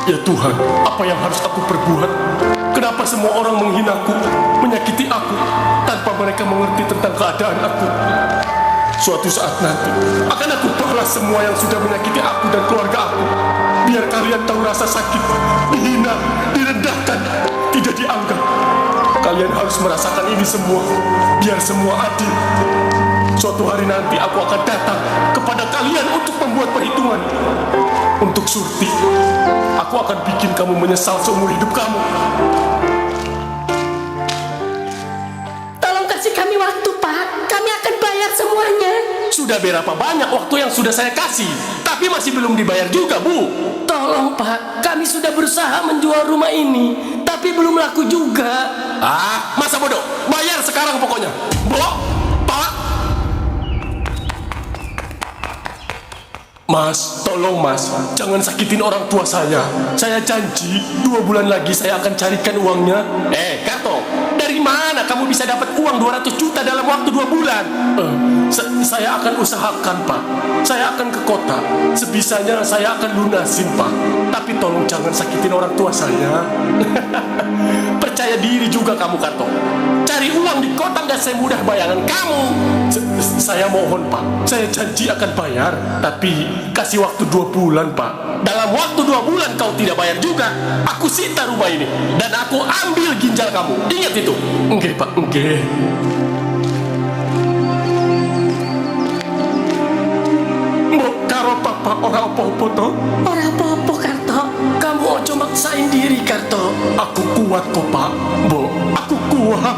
Ya Tuhan, apa yang harus aku perbuat? Kenapa semua orang menghinaku, menyakiti aku, tanpa mereka mengerti tentang keadaan aku? Suatu saat nanti, akan aku balas semua yang sudah menyakiti aku dan keluarga aku. Biar kalian tahu rasa sakit, dihina, direndahkan, tidak dianggap. Kalian harus merasakan ini semua, biar semua adil. Suatu hari nanti aku akan datang kepada kalian untuk membuat perhitungan. Untuk Surti, aku akan bikin kamu menyesal seumur hidup kamu. Tolong kasih kami waktu, Pak. Kami akan bayar semuanya. Sudah berapa banyak waktu yang sudah saya kasih, tapi masih belum dibayar juga, Bu. Tolong, Pak. Kami sudah berusaha menjual rumah ini, tapi belum laku juga. Masa bodoh? Bayar sekarang pokoknya. Bu, Pak. Mas, tolong mas, jangan sakitin orang tua saya. Saya janji 2 bulan lagi saya akan carikan uangnya. Karto, dari mana kamu bisa dapat uang 200 juta dalam waktu 2 bulan? Saya akan usahakan, Pak. Saya akan ke kota. Sebisanya saya akan lunasin, Pak. Tapi tolong jangan sakitin orang tua saya. Percaya diri juga kamu, Karto. Cari uang di kota nggak semudah bayangan kamu. Saya mohon, Pak. Saya janji akan bayar. Tapi kasih waktu 2 bulan, Pak. Dalam waktu 2 bulan kau tidak bayar juga, aku sita rumah ini. Dan aku ambil ginjal kamu. Ingat itu. Enggak, Pak. Enggak. Karo papa orang apa-apa toh? Orang apa-apa, Karto. Kamu ojo maksain diri, Karto. Aku kuat kok, Pak. Bo, aku kuat.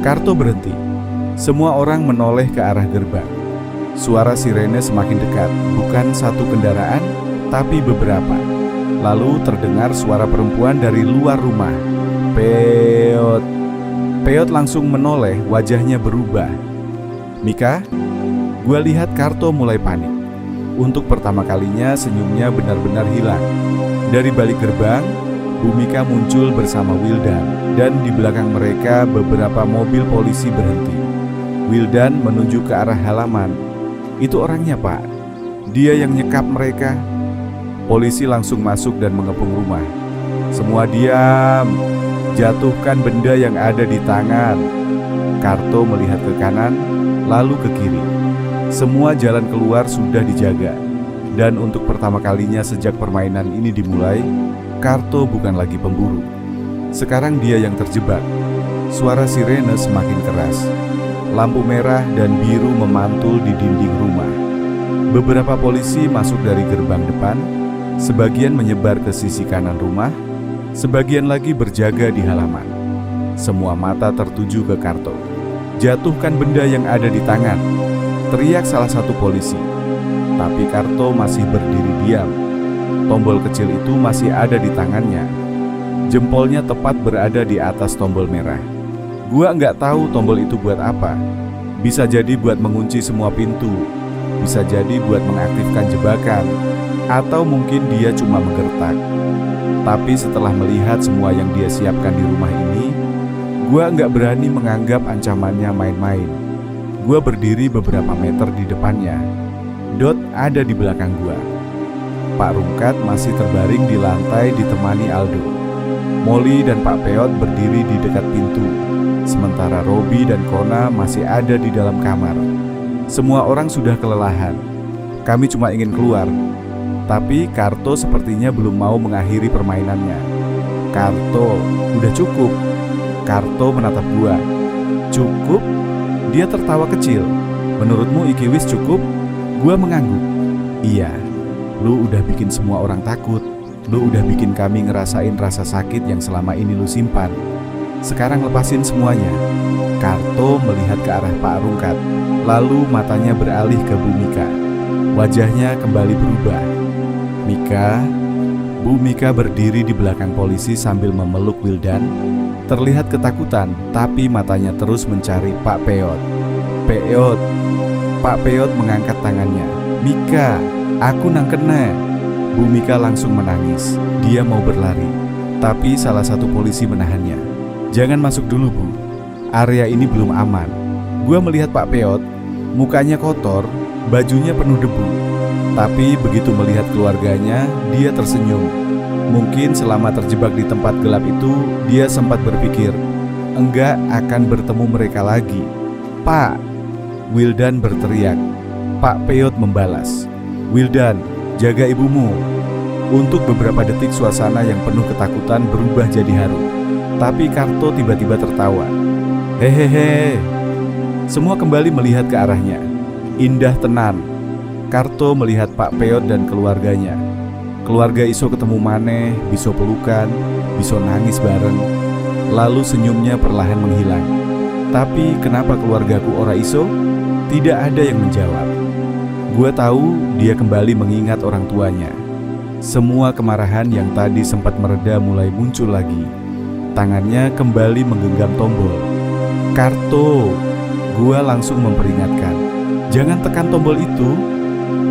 Karto berhenti. Semua orang menoleh ke arah gerbang. Suara sirene semakin dekat, bukan satu kendaraan, tapi beberapa. Lalu terdengar suara perempuan dari luar rumah. Peot. Peot langsung menoleh, wajahnya berubah. Mika, gue lihat Karto mulai panik. Untuk pertama kalinya senyumnya benar-benar hilang. Dari balik gerbang, Bu Mika muncul bersama Wildan, dan di belakang mereka beberapa mobil polisi berhenti. Wildan menunjuk ke arah halaman. Itu orangnya, Pak. Dia yang nyekap mereka. Polisi langsung masuk dan mengepung rumah. Semua diam. Jatuhkan benda yang ada di tangan. Karto melihat ke kanan, lalu ke kiri. Semua jalan keluar sudah dijaga. Dan untuk pertama kalinya sejak permainan ini dimulai, Karto bukan lagi pemburu. Sekarang dia yang terjebak. Suara sirene semakin keras. Lampu merah dan biru memantul di dinding rumah. Beberapa polisi masuk dari gerbang depan. Sebagian menyebar ke sisi kanan rumah. Sebagian lagi berjaga di halaman. Semua mata tertuju ke Karto. Jatuhkan benda yang ada di tangan, teriak salah satu polisi. Tapi Karto masih berdiri diam. Tombol kecil itu masih ada di tangannya. Jempolnya tepat berada di atas tombol merah. Gua nggak tahu tombol itu buat apa. Bisa jadi buat mengunci semua pintu. Bisa jadi buat mengaktifkan jebakan. Atau mungkin dia cuma menggertak. Tapi setelah melihat semua yang dia siapkan di rumah ini, gua nggak berani menganggap ancamannya main-main. Gua berdiri beberapa meter di depannya. Dot ada di belakang gua. Pak Rungkat masih terbaring di lantai ditemani Aldo. Molly dan Pak Peot berdiri di dekat pintu. Sementara Robi dan Kona masih ada di dalam kamar. Semua orang sudah kelelahan. Kami cuma ingin keluar. Tapi Karto sepertinya belum mau mengakhiri permainannya. Karto, udah cukup. Karto menatap gua. Cukup? Dia tertawa kecil. Menurutmu Ikiwis cukup? Gua mengangguk. Iya. Lu udah bikin semua orang takut. Lu udah bikin kami ngerasain rasa sakit yang selama ini lu simpan. Sekarang lepasin semuanya. Karto melihat ke arah Pak Rungkat. Lalu matanya beralih ke Bu Mika. Wajahnya kembali berubah. Mika. Bu Mika berdiri di belakang polisi sambil memeluk Wildan. Terlihat ketakutan, tapi matanya terus mencari Pak Peot. Peot. Pak Peyot mengangkat tangannya. "Mika, aku nang kena." Bu Mika langsung menangis. Dia mau berlari, tapi salah satu polisi menahannya. "Jangan masuk dulu, Bu. Area ini belum aman." Gua melihat Pak Peyot, mukanya kotor, bajunya penuh debu. Tapi begitu melihat keluarganya, dia tersenyum. Mungkin selama terjebak di tempat gelap itu, dia sempat berpikir, enggak akan bertemu mereka lagi. "Pak!" Wildan berteriak. Pak Peyot membalas, "Wildan, jaga ibumu." Untuk beberapa detik suasana yang penuh ketakutan berubah jadi haru. Tapi Karto tiba-tiba tertawa. "Hehehe." Semua kembali melihat ke arahnya. Indah tenan. Karto melihat Pak Peyot dan keluarganya. Keluarga iso ketemu maneh, bisa pelukan, bisa nangis bareng. Lalu senyumnya perlahan menghilang. Tapi kenapa keluargaku ora iso? Tidak ada yang menjawab. Gua tahu dia kembali mengingat orang tuanya. Semua kemarahan yang tadi sempat mereda mulai muncul lagi. Tangannya kembali menggenggam tombol. "Karto!" Gua langsung memperingatkan, "Jangan tekan tombol itu."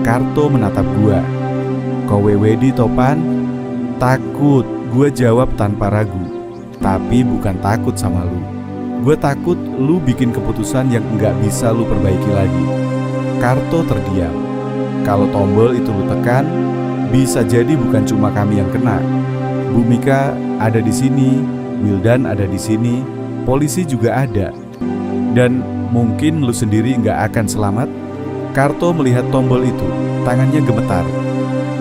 Karto menatap gua. "Kowe wedi topan?" "Takut," gua jawab tanpa ragu. "Tapi bukan takut sama lu. Gue takut lu bikin keputusan yang nggak bisa lu perbaiki lagi." Karto terdiam. "Kalau tombol itu lu tekan, bisa jadi bukan cuma kami yang kena. Bu Mika ada di sini, Wildan ada di sini, polisi juga ada. Dan mungkin lu sendiri nggak akan selamat." Karto melihat tombol itu, tangannya gemetar.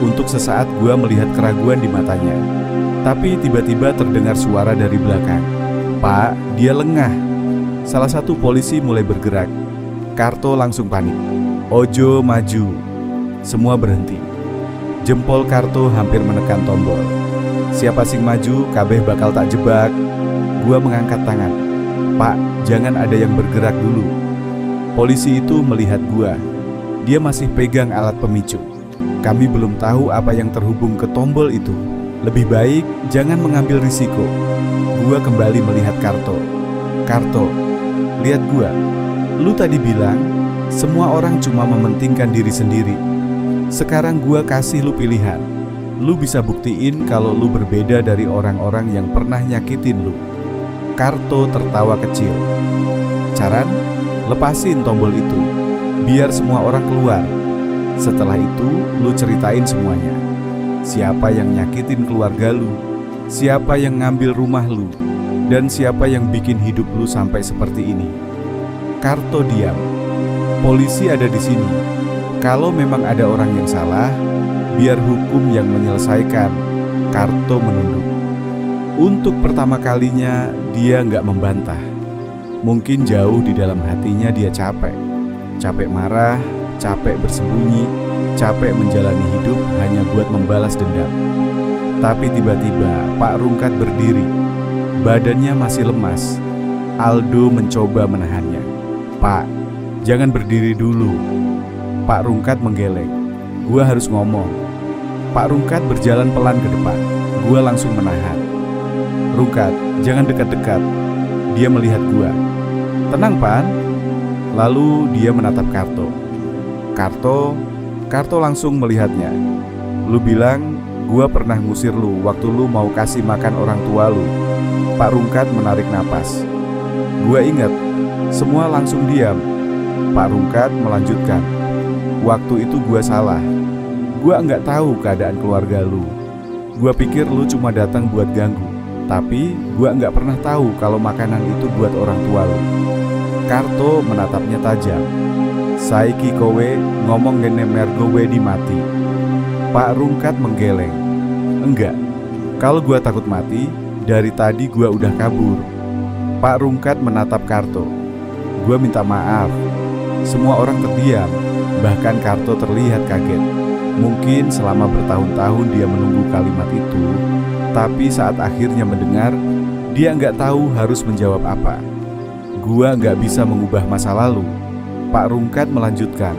Untuk sesaat gua melihat keraguan di matanya. Tapi tiba-tiba terdengar suara dari belakang. "Pak, dia lengah." Salah satu polisi mulai bergerak. Karto langsung panik. "Ojo maju." Semua berhenti. Jempol Karto hampir menekan tombol. "Siapa sing maju, kabeh bakal tak jebak." Gua mengangkat tangan. "Pak, jangan ada yang bergerak dulu." Polisi itu melihat gua. Dia masih pegang alat pemicu. Kami belum tahu apa yang terhubung ke tombol itu. Lebih baik jangan mengambil risiko. Gua kembali melihat Karto. "Karto, lihat gua. Lu tadi bilang semua orang cuma mementingkan diri sendiri. Sekarang gua kasih lu pilihan. Lu bisa buktiin kalau lu berbeda dari orang-orang yang pernah nyakitin lu." Karto tertawa kecil. "Caran, lepasin tombol itu, biar semua orang keluar. Setelah itu lu ceritain semuanya. Siapa yang nyakitin keluarga lu, siapa yang ngambil rumah lu, dan siapa yang bikin hidup lu sampai seperti ini." Karto diam. "Polisi ada di sini. Kalau memang ada orang yang salah, biar hukum yang menyelesaikan." Karto menunduk. Untuk pertama kalinya dia nggak membantah. Mungkin jauh di dalam hatinya dia capek. Capek marah, capek bersembunyi, capek menjalani hidup hanya buat membalas dendam. Tapi tiba-tiba Pak Rungkat berdiri. Badannya masih lemas. Aldo mencoba menahannya. "Pak, jangan berdiri dulu." Pak Rungkat menggeleng. Gua harus ngomong. Pak Rungkat berjalan pelan ke depan. Gua langsung menahan. "Rungkat, jangan dekat-dekat." Dia melihat gua. "Tenang, Pan." Lalu dia menatap Karto. Karto langsung melihatnya. "Lu bilang gua pernah ngusir lu waktu lu mau kasih makan orang tua lu." Pak Rungkat menarik napas. Gua ingat. Semua langsung diam. Pak Rungkat melanjutkan. "Waktu itu gua salah. Gua nggak tahu keadaan keluarga lu. Gua pikir lu cuma datang buat ganggu. Tapi gua nggak pernah tahu kalau makanan itu buat orang tua lu." Karto menatapnya tajam. "Saiki kowe ngomong ngene mergo wedi mati." Pak Rungkat menggeleng. "Enggak. Kalau gua takut mati, dari tadi gua udah kabur." Pak Rungkat menatap Karto. Gua minta maaf. Semua orang terdiam. Bahkan Karto terlihat kaget. Mungkin selama bertahun-tahun dia menunggu kalimat itu. Tapi saat akhirnya mendengar, dia nggak tahu harus menjawab apa. "Gua nggak bisa mengubah masa lalu." Pak Rungkat melanjutkan.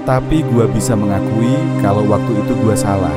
"Tapi gua bisa mengakui kalau waktu itu gua salah.